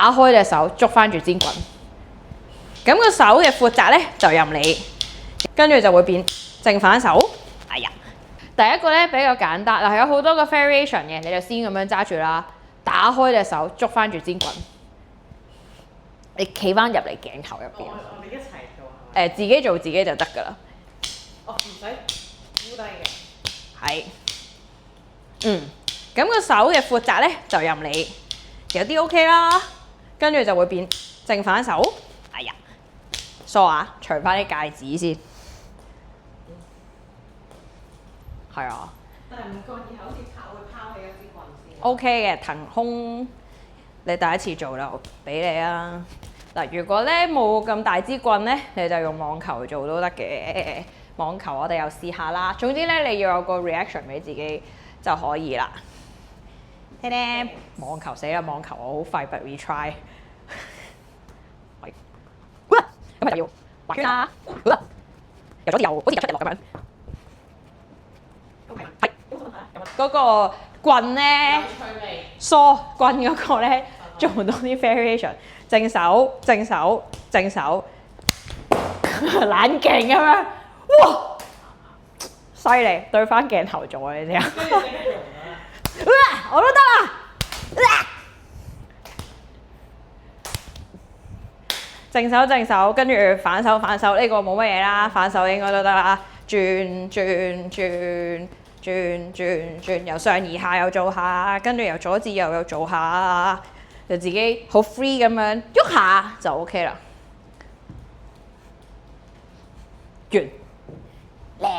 打開隻手捉翻住支棍。咁個手嘅闊窄咧就任你，跟住就會變正反手。哎呀，第一個咧比較簡單，嗱有好多個 variation 嘅，你就先咁樣揸住啦，打開隻手捉翻住支棍，你企翻入嚟鏡頭入邊。我哋一齊做自己做自己就得㗎啦。哦，唔使烏低嘅。係。咁個手嘅闊窄咧就任你，有啲 OK 啦，跟住就會變正反手。哎呀，梳下，除翻啲戒指先。係啊。但係唔覺意係好似會拋起一支棍先。OK 嘅，騰空，你第一次做啦，我俾你啊。嗱，如果咧冇咁大支棍咧，你就用網球做都得嘅。網球我哋又試下啦。總之咧，你要有個 reaction 俾自己就可以啦。聽聽，網球死啦！網球我好廢，but we try。咁咪就要畫圈啦，入咗之後好似入出日落咁樣。係嗰個棍咧，梳棍嗰個咧，做多啲 variation。正手、正手、正手，懶勁咁樣，哇！犀利，對翻鏡頭做啊！你知啊？我都得啦！正手正手，跟住反手反手，呢個冇乜嘢啦，反手應該都得啦。轉轉轉轉轉轉，由上而下又做下，跟住由左至右又做下，就自己好 free 咁樣喐下就 OK 啦。完，靚。